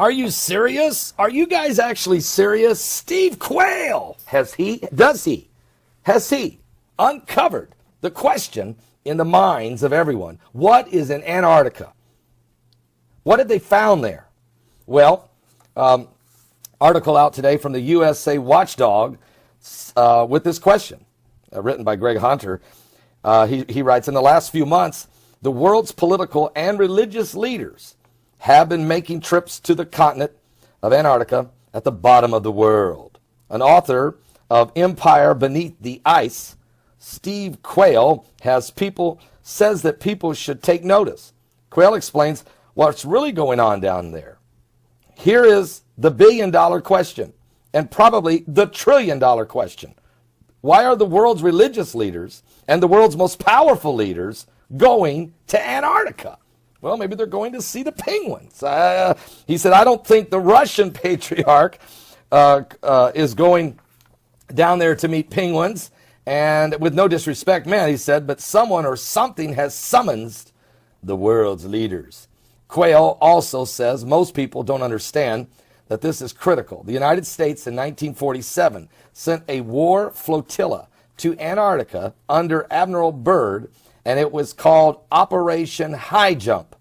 Are you serious? Are you guys actually serious? Steve Quayle, has he uncovered the question in the minds of everyone? What is in Antarctica? What have they found there? Well, article out today from the USA Watchdog with this question, written by Greg Hunter. He writes, in the last few months, the world's political and religious leaders have been making trips to the continent of Antarctica at the bottom of the world. An author of Empire Beneath the Ice, Steve Quayle, says that people should take notice. Quayle explains what's really going on down there. Here is the billion-dollar question, and probably the trillion-dollar question. Why are the world's religious leaders and the world's most powerful leaders going to Antarctica? Well, maybe they're going to see the penguins. He said, I don't think the Russian patriarch is going down there to meet penguins. And with no disrespect, man, he said, but someone or something has summoned the world's leaders. Quayle also says most people don't understand that this is critical. The United States in 1947 sent a war flotilla to Antarctica under Admiral Byrd, and it was called Operation High Jump.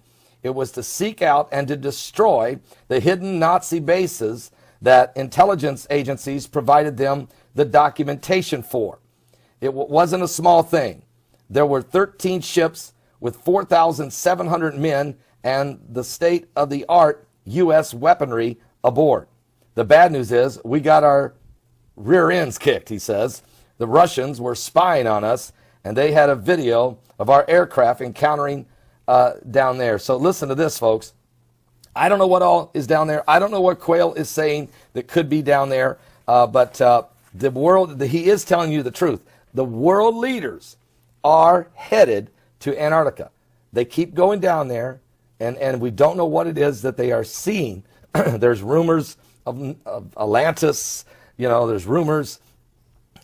It was to seek out and to destroy the hidden Nazi bases that intelligence agencies provided them the documentation for. It wasn't a small thing. There were 13 ships with 4,700 men and the state-of-the-art U.S. weaponry aboard. The bad news is we got our rear ends kicked, he says. The Russians were spying on us, and they had a video of our aircraft encountering down there. So listen to this, folks. I don't know what all is down there. I don't know what Quayle is saying that could be down there, but the world, he is telling you the truth. The world leaders are headed to Antarctica. They keep going down there, and we don't know what it is that they are seeing. There's rumors of Atlantis. There's rumors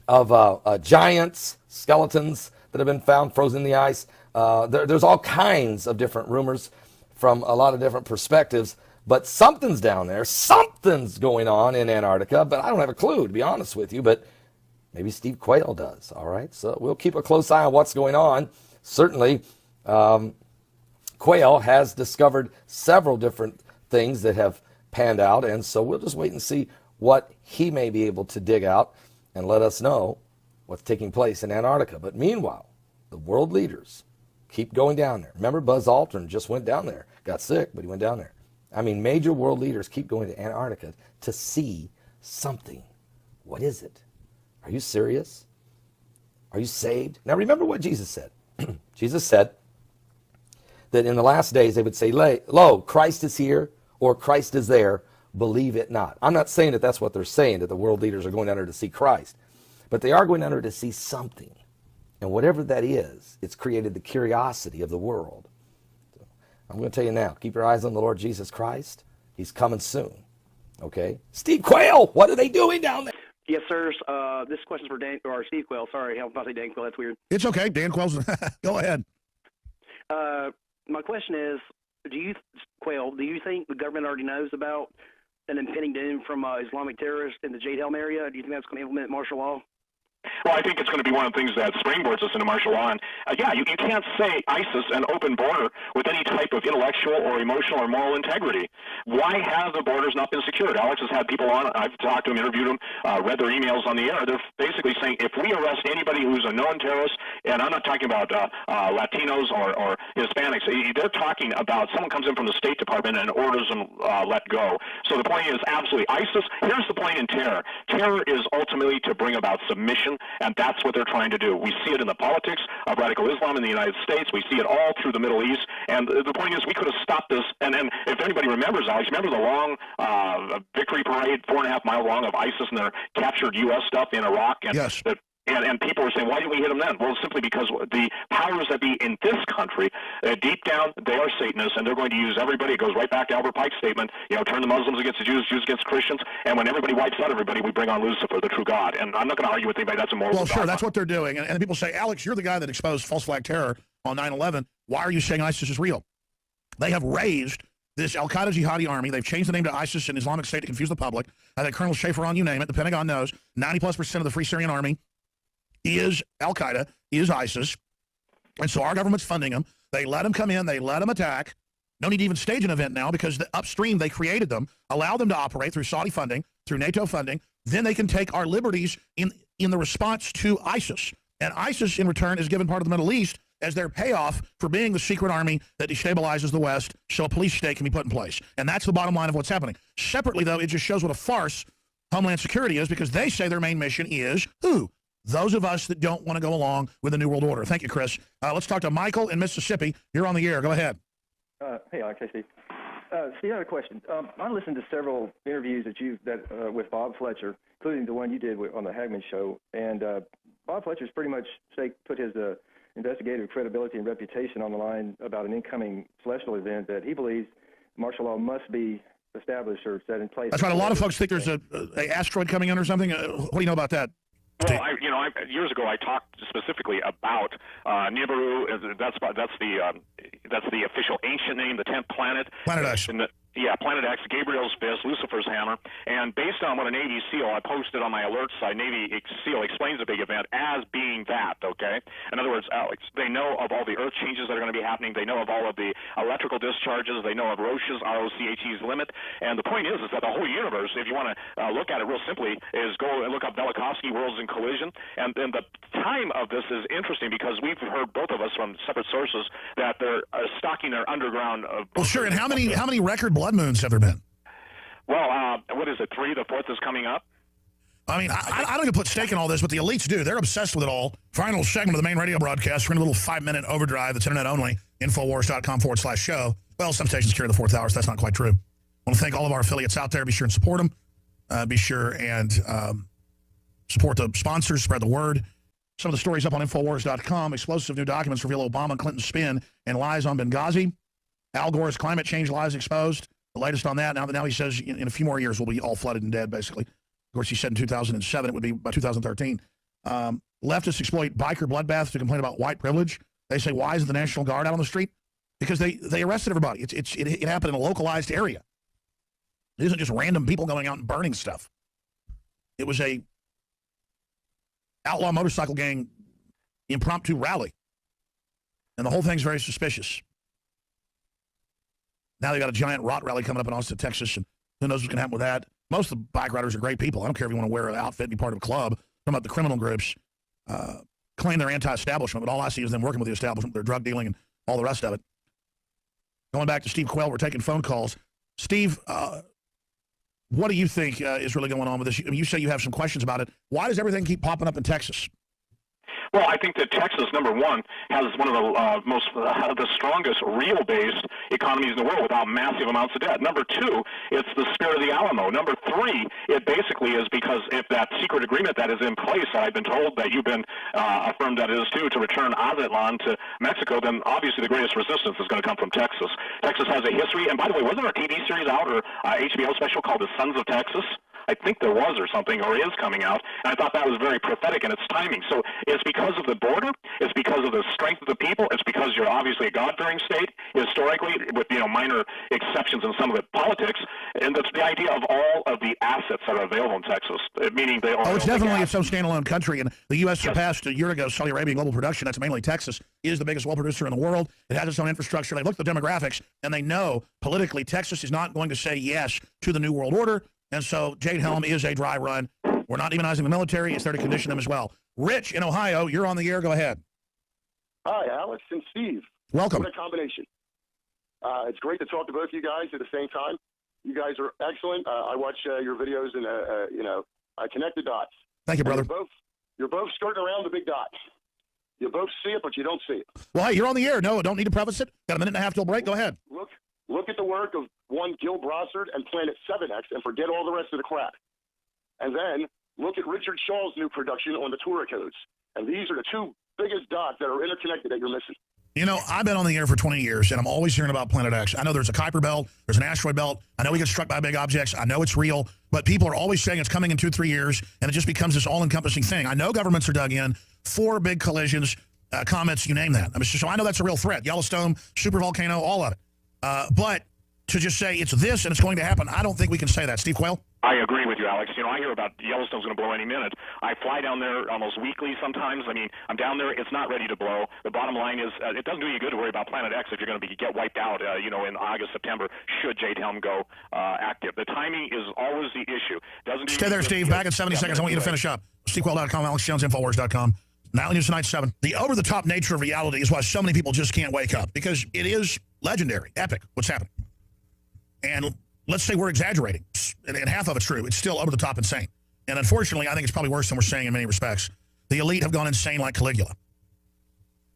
of giants, skeletons that have been found frozen in the ice. There's all kinds of different rumors from a lot of different perspectives. But something's down there. Something's going on in Antarctica, but I don't have a clue, to be honest with you. But maybe Steve Quayle does, all right? So we'll keep a close eye on what's going on. Certainly, Quayle has discovered several different things that have panned out, and so we'll just wait and see what he may be able to dig out and let us know what's taking place in Antarctica. But meanwhile, the world leaders keep going down there. Remember, Buzz Aldrin just went down there. Got sick, but he went down there. I mean, major world leaders keep going to Antarctica to see something. What is it? Are you serious? Are you saved? Now remember what Jesus said. Jesus said that in the last days they would say, lo, Christ is here or Christ is there. Believe it not. I'm not saying that that's what they're saying, that the world leaders are going under to see Christ. But they are going under to see something. And whatever that is, it's created the curiosity of the world. So I'm going to tell you now, keep your eyes on the Lord Jesus Christ. He's coming soon. Okay? Steve Quayle, what are they doing down there? Yes, sir. This question's for Dan or Steve Quayle. Sorry, I was about to say Dan Quayle. That's weird. It's okay. Dan Quayle's. Go ahead. My question is, Quayle, do you think the government already knows about an impending doom from Islamic terrorists in the Jade Helm area? Do you think that's going to implement martial law? Well, I think it's going to be one of the things that springboards us into martial law. And you can't say ISIS an open border with any type of intellectual or emotional or moral integrity. Why have the borders not been secured? Alex has had people on. I've talked to them, interviewed them, read their emails on the air. They're basically saying if we arrest anybody who's a known terrorist, and I'm not talking about Latinos or Hispanics, they're talking about someone comes in from the State Department and orders them let go. So the point is absolutely ISIS. Here's the point in terror. Terror is ultimately to bring about submission, and that's what they're trying to do. We see it in the politics of radical Islam in the United States. We see it all through the Middle East. And the point is we could have stopped this. And if anybody remembers, Alex, remember the long victory parade, 4.5 mile long, of ISIS and their captured U.S. stuff in Iraq? And yes. And people were saying, why didn't we hit them then? Well, simply because the powers that be in this country, deep down, they are Satanists, and they're going to use everybody. It goes right back to Albert Pike's statement, turn the Muslims against the Jews, Jews against Christians, and when everybody wipes out everybody, we bring on Lucifer, the true God. And I'm not going to argue with anybody. That's immoral. Well, sure, that's what they're doing. And people say, Alex, you're the guy that exposed false flag terror on 9/11. Why are you saying ISIS is real? They have raised this al-Qaeda jihadi army. They've changed the name to ISIS and Islamic State to confuse the public. I think Colonel Schaefer on, you name it, the Pentagon knows 90+% of the Free Syrian Army is al-Qaeda, is ISIS. And so our government's funding them. They let them come in. They let them attack. No need to even stage an event now because the upstream, they created them, allow them to operate through Saudi funding, through NATO funding. Then they can take our liberties in the response to ISIS. And ISIS, in return, is given part of the Middle East as their payoff for being the secret army that destabilizes the West so a police state can be put in place. And that's the bottom line of what's happening. Separately, though, it just shows what a farce Homeland Security is because they say their main mission is who? Those of us that don't want to go along with the New World Order. Thank you, Chris. Let's talk to Michael in Mississippi. You're on the air. Go ahead. Hey, Steve. Steve, I have a question. I listened to several interviews with Bob Fletcher, including the one you did on the Hagman show. And Bob Fletcher's pretty much put his investigative credibility and reputation on the line about an incoming celestial event that he believes martial law must be established or set in place. That's right. A lot of folks think there's a asteroid coming in or something. What do you know about that? Well, years ago I talked specifically about Nibiru. That's the official ancient name, the 10th planet. Planet X. Planet X, Gabriel's fist, Lucifer's hammer. And based on what a Navy SEAL I posted on my alert site, Navy SEAL explains the big event as being that, okay? In other words, Alex, they know of all the Earth changes that are going to be happening. They know of all of the electrical discharges. They know of Roche's, R-O-C-H-E's limit. And the point is that the whole universe, if you want to look at it real simply, is go and look up Velikovsky, Worlds in Collision. And the time of this is interesting because we've heard, both of us from separate sources, that they're stocking their underground. Well, sure. And how many record blood moons have there been? Well, what is it? 3? The 4th is coming up. I mean, I don't even put stake in all this, but the elites do. They're obsessed with it all. Final segment of the main radio broadcast. We're in a little 5-minute overdrive that's internet only. Infowars.com/show. Well, some stations carry the 4th hour, so that's not quite true. I want to thank all of our affiliates out there. Be sure and support them. Be sure and support the sponsors. Spread the word. Some of the stories up on Infowars.com. Explosive new documents reveal Obama and Clinton's spin and lies on Benghazi. Al Gore's climate change lies exposed. The latest on that. Now he says in a few more years we'll be all flooded and dead, basically. Of course, he said in 2007 it would be by 2013. Leftists exploit biker bloodbaths to complain about white privilege. They say, why isn't the National Guard out on the street? Because they arrested everybody. It happened in a localized area. It isn't just random people going out and burning stuff. It was a outlaw motorcycle gang impromptu rally. And the whole thing's very suspicious. Now they got a giant rot rally coming up in Austin, Texas, and who knows what's going to happen with that. Most of the bike riders are great people. I don't care if you want to wear an outfit and be part of a club. Talking about the criminal groups claim they're anti-establishment, but all I see is them working with the establishment, their drug dealing and all the rest of it. Going back to Steve Quayle, we're taking phone calls. Steve, what do you think is really going on with this? I mean, you say you have some questions about it. Why does everything keep popping up in Texas? Well, I think that Texas, number one, has one of the strongest real-based economies in the world without massive amounts of debt. Number two, it's the spirit of the Alamo. Number three, it basically is because if that secret agreement that is in place, I've been told that you've been affirmed that it is too, to return Azatlan to Mexico, then obviously the greatest resistance is going to come from Texas. Texas has a history, and by the way, wasn't there a TV series out or HBO special called The Sons of Texas? I think there was or something, or is coming out, and I thought that was very prophetic in its timing. So it's because of the border, it's because of the strength of the people, it's because you're obviously a God-fearing state, historically, with minor exceptions in some of the politics, and that's the idea of all of the assets that are available in Texas, meaning they are... Oh, it's definitely its own standalone country, and the U.S. surpassed a year ago Saudi Arabia global production. That's mainly Texas. It is the biggest oil producer in the world. It has its own infrastructure. They look at the demographics, and they know politically Texas is not going to say yes to the New World Order. And so Jade Helm is a dry run. We're not demonizing the military. It's there to condition them as well. Rich in Ohio, you're on the air. Go ahead. Hi, Alex and Steve. Welcome. What a combination. It's great to talk to both of you guys at the same time. You guys are excellent. I watch your videos and, I connect the dots. Thank you, brother. You're both skirting around the big dot. You both see it, but you don't see it. Well, hey, you're on the air. No, don't need to preface it. Got a minute and a half till break. Go ahead. Look at the work of one Gil Brossard and Planet 7X and forget all the rest of the crap. And then look at Richard Shaw's new production on the Torah codes. And these are the two biggest dots that are interconnected that you're missing. You know, I've been on the air for 20 years, and I'm always hearing about Planet X. I know there's a Kuiper belt, there's an asteroid belt. I know we get struck by big objects. I know it's real, but people are always saying it's coming in 2-3 years, and it just becomes this all-encompassing thing. I know governments are dug in, 4 big collisions, comets, you name that. I mean, so I know that's a real threat. Yellowstone, supervolcano, all of it. But to just say it's this and it's going to happen. I don't think we can say that. Steve Quayle? I agree with you, Alex. You know, I hear about Yellowstone's going to blow any minute. I fly down there almost weekly sometimes. I mean, I'm down there. It's not ready to blow. The bottom line is it doesn't do you good to worry about Planet X if you're going to get wiped out, in August, September, should Jade Helm go active. The timing is always the issue. Stay there, Steve. Back in 70 seconds. I want you to finish up. SteveQuayle.com, AlexJonesInfoWars.com. Nightly News Tonight 7. The over-the-top nature of reality is why so many people just can't wake up, because it is legendary, epic, what's happening. And let's say we're exaggerating, and half of it's true. It's still over-the-top insane. And unfortunately, I think it's probably worse than we're saying in many respects. The elite have gone insane like Caligula.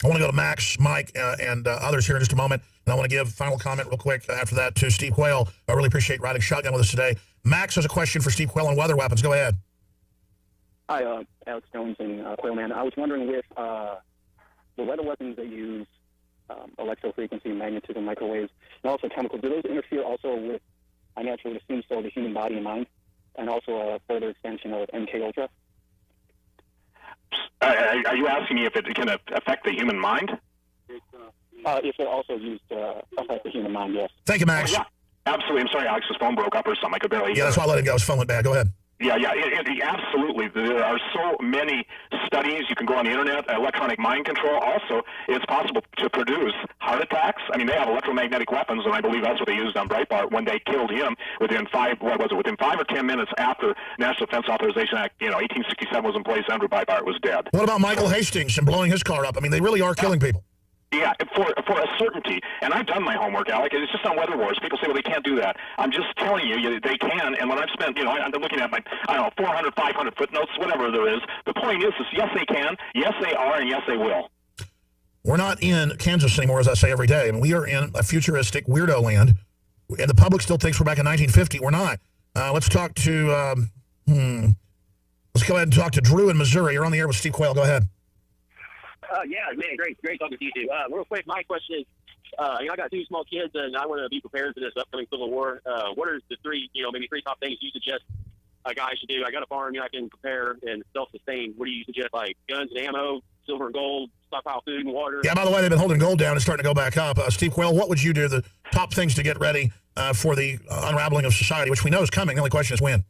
I want to go to Max, Mike, and others here in just a moment. And I want to give final comment real quick after that to Steve Quayle. I really appreciate riding shotgun with us today. Max has a question for Steve Quayle on weather weapons. Go ahead. Hi, Alex Jones and Quayle Man. I was wondering with the weather weapons that use electrofrequency, magnetism, microwaves, and also chemicals, do those interfere also with, I naturally assume so, the human body and mind, and also a further extension of MK Ultra? Are you asking me if it can affect the human mind? If they're also used to affect the human mind, yes. Thank you, Max. Yeah, absolutely. I'm sorry, Alex's phone broke up or something. I could barely hear. Yeah, that's why I let it go. His phone went bad. Go ahead. Yeah, absolutely. There are so many studies. You can go on the internet, electronic mind control. Also, it's possible to produce heart attacks. I mean, they have electromagnetic weapons, and I believe that's what they used on Breitbart when they killed him within 5 or 10 minutes after National Defense Authorization Act, 1867 was in place. Andrew Breitbart was dead. What about Michael Hastings and blowing his car up? I mean, they really are killing people. Yeah, for a certainty. And I've done my homework, Alec. It's just on Weather Wars. People say, well, they can't do that. I'm just telling you, they can. And when I've spent, I'm looking at my, 400, 500 footnotes, whatever there is. The point is yes, they can. Yes, they are. And yes, they will. We're not in Kansas anymore, as I say every day. I mean, we are in a futuristic weirdo land. And the public still thinks we're back in 1950. We're not. Let's talk to, let's go ahead and talk to Drew in Missouri. You're on the air with Steve Quayle. Go ahead. Yeah, man, great talking to you two. Real quick, my question is, I got 2 small kids, and I want to be prepared for this upcoming Civil War. What are the 3, maybe 3 top things you suggest a guy should do? I got a farm, I can prepare and self-sustain. What do you suggest, like guns and ammo, silver and gold, stockpile food and water? Yeah, by the way, they've been holding gold down. It's starting to go back up. Steve Quayle, what would you do? The top things to get ready for the unraveling of society, which we know is coming. The only question is when.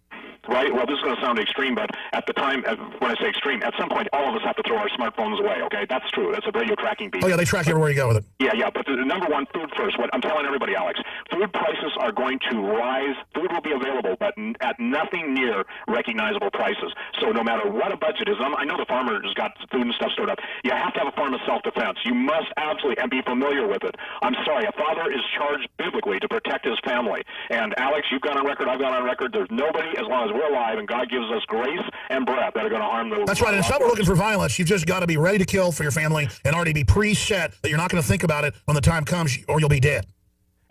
Right. Well, this is going to sound extreme, but at the time, when I say extreme, at some point, all of us have to throw our smartphones away, okay? That's true. That's a radio tracking beat. Oh, yeah, they track everywhere you go with it. Yeah, but the number one, food first. What I'm telling everybody, Alex, food prices are going to rise. Food will be available, but at nothing near recognizable prices. So no matter what a budget is, I know the farmer has got food and stuff stored up. You have to have a form of self-defense. You must absolutely, and be familiar with it. I'm sorry, a father is charged biblically to protect his family. And Alex, you've gone on record, I've gone on record. There's nobody, as long as we're alive and God gives us grace and breath, that are going to harm the... That's right, and it's not we're looking for violence. You've just got to be ready to kill for your family and already be preset that you're not going to think about it when the time comes or you'll be dead.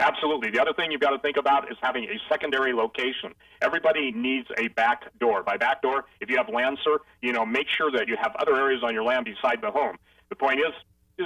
Absolutely. The other thing you've got to think about is having a secondary location. Everybody needs a back door. By back door, if you have land, sir, make sure that you have other areas on your land beside the home. The point is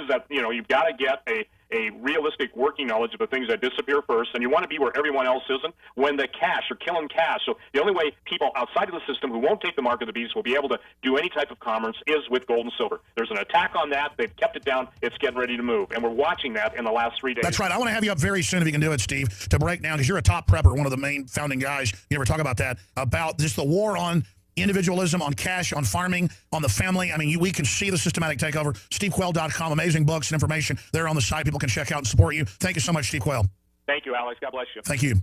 that, you've got to get a realistic working knowledge of the things that disappear first, and you want to be where everyone else isn't when the cash are killing cash. So the only way people outside of the system who won't take the mark of the beast will be able to do any type of commerce is with gold and silver. There's an attack on that. They've kept it down. It's getting ready to move, and we're watching that in the last 3 days. That's right. I want to have you up very soon if you can do it, Steve, to break down, because you're a top prepper, one of the main founding guys. You never talk about that, about just the war on individualism, on cash, on farming, on the family. I mean, we can see the systematic takeover. SteveQuayle.com, amazing books and information there on the site. People can check out and support you. Thank you so much, Steve Quayle. Thank you, Alex. God bless you. Thank you.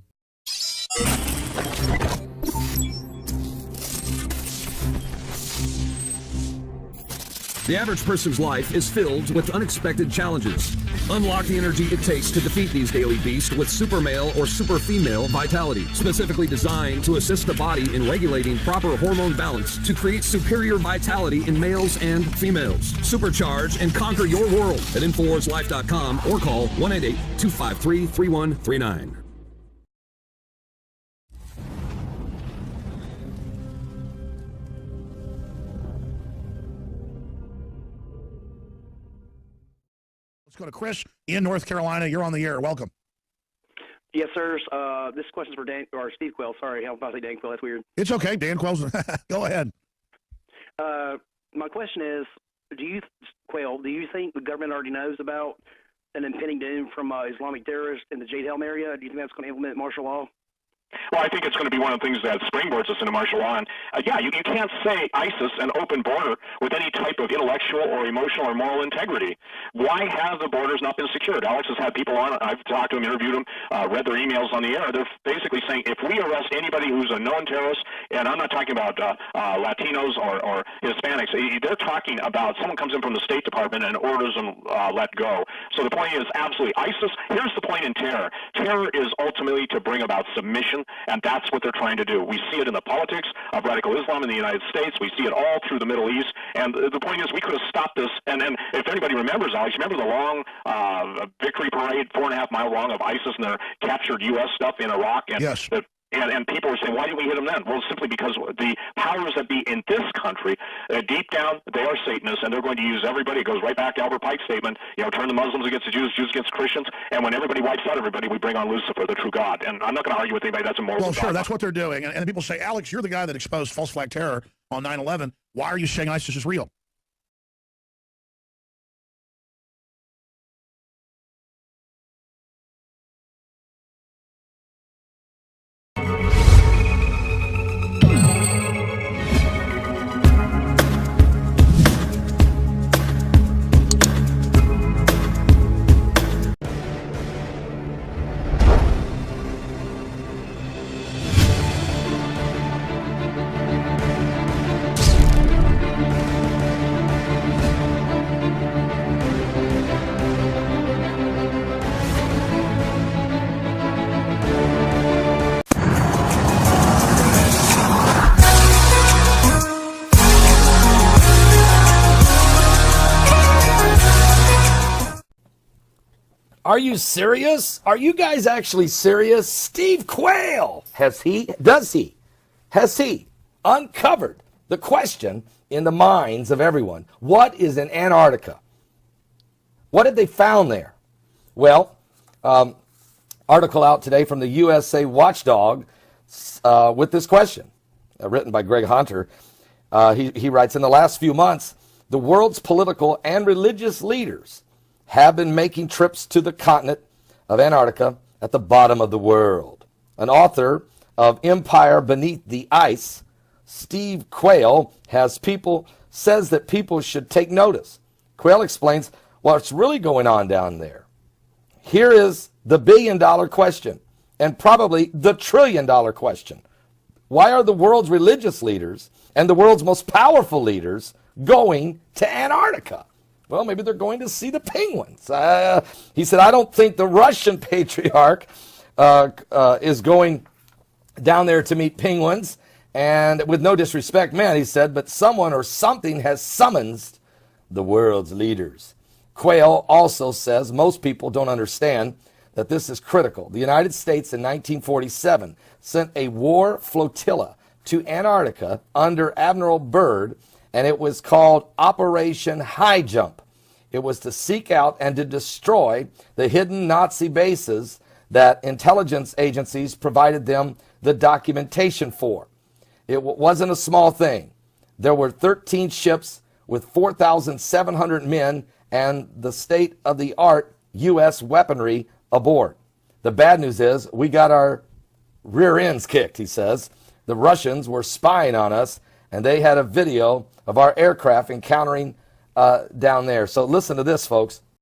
The average person's life is filled with unexpected challenges. Unlock the energy it takes to defeat these daily beasts with super male or super female vitality, specifically designed to assist the body in regulating proper hormone balance to create superior vitality in males and females. Supercharge and conquer your world at InfoWarsLife.com or call 1-888-253-3139. Let's go to Chris in North Carolina. You're on the air. Welcome. Yes, sir. This question's for Dan or Steve Quayle. Sorry, I was about to say Dan Quayle. That's weird. It's okay. Dan Quayle's. Go ahead. My question is, Quayle, do you think the government already knows about an impending doom from Islamic terrorists in the Jade Helm area? Do you think that's going to implement martial law? Well, I think it's going to be one of the things that springboards us into martial law. And yeah, you can't say ISIS an open border with any type of intellectual or emotional or moral integrity. Why have the borders not been secured? Alex has had people on. I've talked to them, interviewed them, read their emails on the air. They're basically saying if we arrest anybody who's a known terrorist, and I'm not talking about Latinos or Hispanics, they're talking about someone comes in from the State Department and orders them let go. So the point is absolutely ISIS. Here's the point in terror. Terror is ultimately to bring about submission. And that's what they're trying to do. We see it in the politics of radical Islam in the United States. We see it all through the Middle East. And the point is we could have stopped this. And then if anybody remembers, Alex, remember the long victory parade, 4.5 mile long of ISIS and their captured U.S. stuff in Iraq? And yes. And people were saying, why didn't we hit them then? Well, simply because the powers that be in this country, deep down, they are Satanists, and they're going to use everybody. It goes right back to Albert Pike's statement, turn the Muslims against the Jews, Jews against Christians, and when everybody wipes out everybody, we bring on Lucifer, the true God. And I'm not going to argue with anybody. That's immoral. Well, sure, that's what they're doing. And people say, Alex, you're the guy that exposed false flag terror on 9/11. Why are you saying ISIS is real? Are you serious? Are you guys actually serious? Steve Quayle, has he uncovered the question in the minds of everyone? What is in Antarctica? What have they found there? Well, article out today from the USA Watchdog with this question, written by Greg Hunter. He writes, in the last few months, the world's political and religious leaders have been making trips to the continent of Antarctica at the bottom of the world. An author of Empire Beneath the Ice, Steve Quayle, says that people should take notice. Quayle explains what's really going on down there. Here is the billion-dollar question, and probably the trillion-dollar question. Why are the world's religious leaders and the world's most powerful leaders going to Antarctica? Well, maybe they're going to see the penguins. He said, I don't think the Russian patriarch is going down there to meet penguins. And with no disrespect, man, he said, but someone or something has summoned the world's leaders. Quayle also says most people don't understand that this is critical. The United States in 1947 sent a war flotilla to Antarctica under Admiral Byrd, and it was called Operation High Jump. It was to seek out and to destroy the hidden Nazi bases that intelligence agencies provided them the documentation for. It wasn't a small thing. There were 13 ships with 4,700 men and the state-of-the-art U.S. weaponry aboard. The bad news is we got our rear ends kicked, he says. The Russians were spying on us, and they had a video of our aircraft encountering down there. So listen to this, folks.